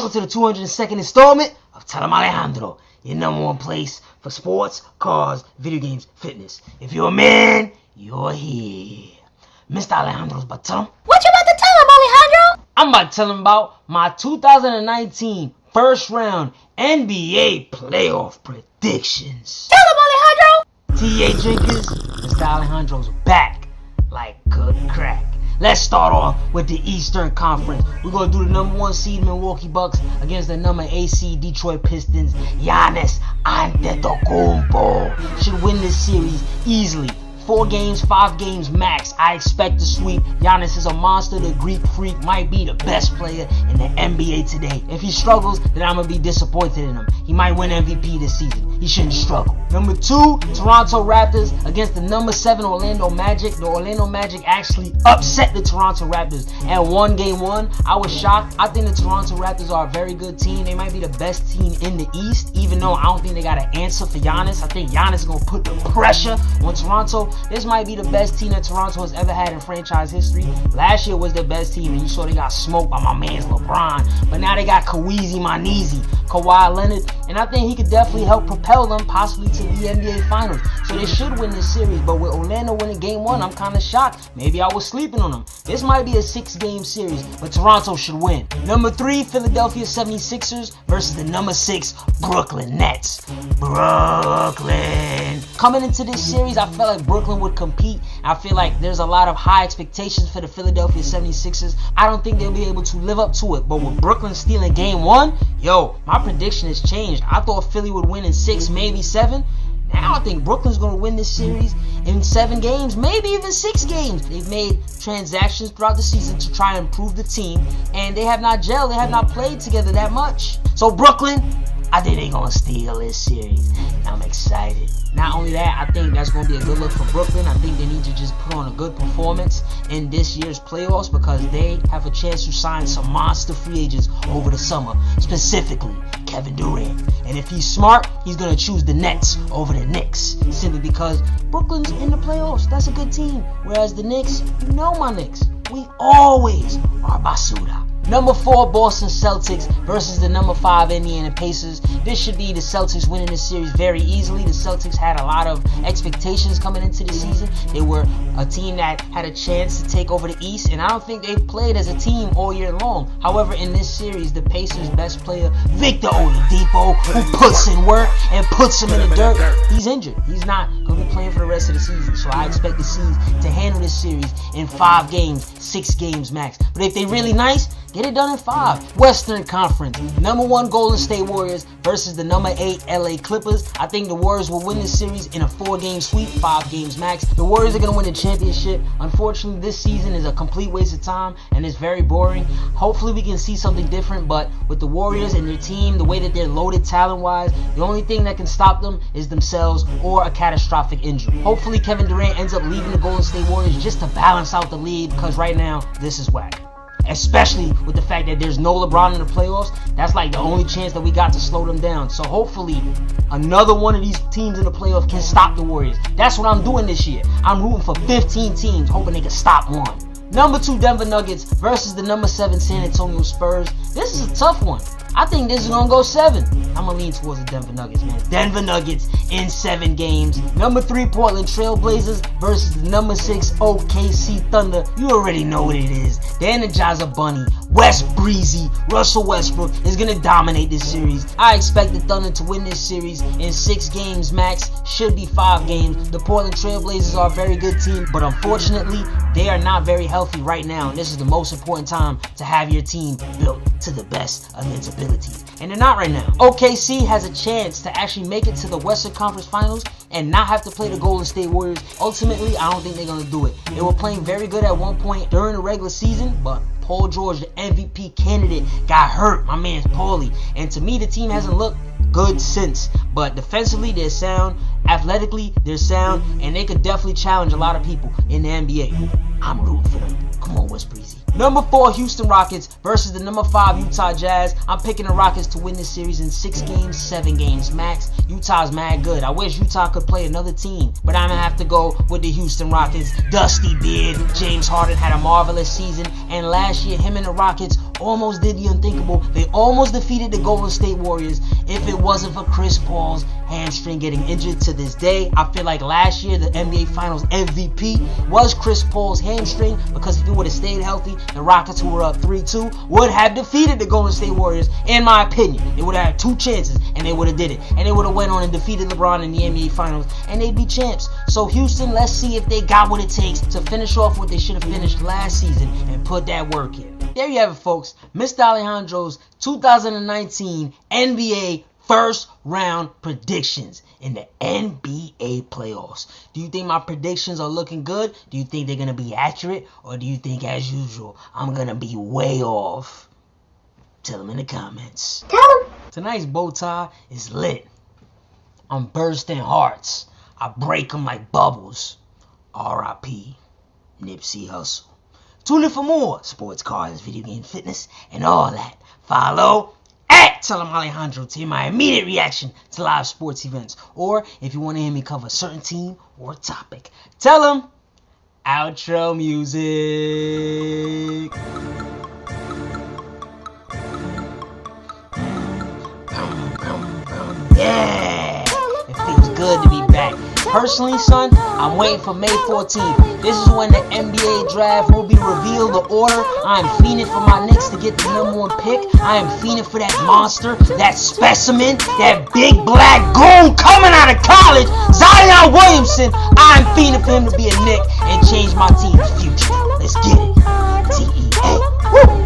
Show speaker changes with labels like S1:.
S1: welcome to the 202nd installment of Em Alejandro, your #1 place for sports, cars, video games, fitness. If you're a man, you're here. Mr. Alejandro's about to tell him.
S2: What you about to tell him, Alejandro?
S1: I'm about to tell him about my 2019 first round NBA playoff predictions.
S2: Tell him, Alejandro!
S1: TA drinkers, Mr. Alejandro's back like good crack. Let's start off with the Eastern Conference. We're going to do the #1 seed Milwaukee Bucks against the #8 seed Detroit Pistons. Giannis Antetokounmpo should win this series easily. 4 games, 5 games max. I expect to sweep. Giannis is a monster. The Greek freak might be the best player in the NBA today. If he struggles, then I'm going to be disappointed in him. He might win MVP this season. He shouldn't struggle. #2, Toronto Raptors against the #7 Orlando Magic. The Orlando Magic actually upset the Toronto Raptors and won game 1. I was shocked. I think the Toronto Raptors are a very good team. They might be the best team in the East, even though I don't think they got an answer for Giannis. I think Giannis is going to put the pressure on Toronto. This might be the best team that Toronto has ever had in franchise history. Last year was their best team, and you saw they got smoked by my man's LeBron. But now they got KaWheezi, my Neezi, Kawhi Leonard, and I think he could definitely help propel them possibly to the NBA Finals. So they should win this series. But with Orlando winning game 1, I'm kind of shocked. Maybe I was sleeping on them. This might be a 6-game series, but Toronto should win. #3, Philadelphia 76ers versus the #6 Brooklyn Nets. Brooklyn. Coming into this series, I felt like Brooklyn would compete. I feel like there's a lot of high expectations for the Philadelphia 76ers. I don't think they'll be able to live up to it. But with Brooklyn stealing game 1, yo, my prediction has changed. I thought Philly would win in 6, maybe 7. Now I think Brooklyn's going to win this series in 7 games, maybe even 6 games. They've made transactions throughout the season to try and improve the team, and they have not gelled. They have not played together that much. So Brooklyn, I think they're going to steal this series. I'm excited. Not only that, I think that's going to be a good look for Brooklyn. I think they need to just put on a good performance in this year's playoffs because they have a chance to sign some monster free agents over the summer, specifically Kevin Durant. And if he's smart, he's going to choose the Nets over the Knicks simply because Brooklyn's in the playoffs. That's a good team. Whereas the Knicks, you know my Knicks, we always are basura. #4, Boston Celtics versus the #5 Indiana Pacers. This should be the Celtics winning this series very easily. The Celtics had a lot of expectations coming into the season. They were a team that had a chance to take over the East, and I don't think they've played as a team all year long. However, in this series, the Pacers' best player, Victor Oladipo, who puts in work and puts him in the dirt, he's injured. He's not going to be playing for the rest of the season. So I expect the C's to handle this series in 5 games, 6 games max. But if they really nice, get it done in 5. Western Conference. #1 Golden State Warriors versus the #8 LA Clippers. I think the Warriors will win this series in a 4-game sweep, 5 games max. The Warriors are going to win the championship. Unfortunately, this season is a complete waste of time and it's very boring. Hopefully, we can see something different, but with the Warriors and their team, the way that they're loaded talent-wise, the only thing that can stop them is themselves or a catastrophic injury. Hopefully, Kevin Durant ends up leaving the Golden State Warriors just to balance out the league because right now, this is whack. Especially with the fact that there's no LeBron in the playoffs. That's like the only chance that we got to slow them down. So hopefully another one of these teams in the playoffs can stop the Warriors. That's what I'm doing this year. I'm rooting for 15 teams, hoping they can stop one. #2 Denver Nuggets versus the #7 San Antonio Spurs. This is a tough one. I think this is going to go 7. I'm going to lean towards the Denver Nuggets, man. Denver Nuggets in 7 games. #3 Portland Trail Blazers versus the #6 OKC Thunder. You already know what it is. The Energizer Bunny, WestBreezy, Russell Westbrook is going to dominate this series. I expect the Thunder to win this series in 6 games max. Should be 5 games. The Portland Trail Blazers are a very good team, but unfortunately, they are not very healthy right now. And this is the most important time to have your team built to the best of its ability. And they're not right now. OKC has a chance to actually make it to the Western Conference Finals and not have to play the Golden State Warriors. Ultimately, I don't think they're going to do it. They were playing very good at one point during the regular season, but Paul George, the MVP candidate, got hurt. My man's Pauly. And to me, the team hasn't looked good since. But defensively, they're sound. Athletically, they're sound. And they could definitely challenge a lot of people in the NBA. I'm rooting for them. Come on, WestBreezy. Number 4 Houston Rockets versus the number 5 Utah Jazz. I'm picking the Rockets to win this series in 6 games, 7 games max. Utah's mad good. I wish Utah could play another team, but I'm gonna have to go with the Houston Rockets. Dusty Beard, James Harden had a marvelous season, and last year him and the Rockets almost did the unthinkable. They almost defeated the Golden State Warriors. If it wasn't for Chris Paul's hamstring getting injured to this day, I feel like last year the NBA Finals MVP was Chris Paul's hamstring, because if he would have stayed healthy, the Rockets, who were up 3-2, would have defeated the Golden State Warriors. In my opinion, they would have had 2 chances and they would have did it, and they would have went on and defeated LeBron in the NBA Finals, and they'd be champs. So Houston, let's see if they got what it takes to finish off what they should have finished last season and put that work in. There you have it, folks. Mr. Alejandro's 2019 NBA first round predictions in the NBA playoffs. Do you think my predictions are looking good? Do you think they're going to be accurate? Or do you think, as usual, I'm going to be way off? Tell them in the comments.
S2: Tell them.
S1: Tonight's bow tie is lit. I'm bursting hearts. I break them like bubbles. R.I.P. Nipsey Hussle. Tune in for more sports, cars, video game, fitness, and all that. Follow at Tell Em Alejandro to hear my immediate reaction to live sports events. Or if you want to hear me cover a certain team or topic, tell them outro music. Yeah, it feels good to be back. Personally, son, I'm waiting for May 14th. This is when the NBA draft will be revealed, the order. I am fiending for my Knicks to get the number 1 pick. I am fiending for that monster, that specimen, that big black goon coming out of college, Zion Williamson. I am fiending for him to be a Knick and change my team's future. Let's get it. TEA. Woo!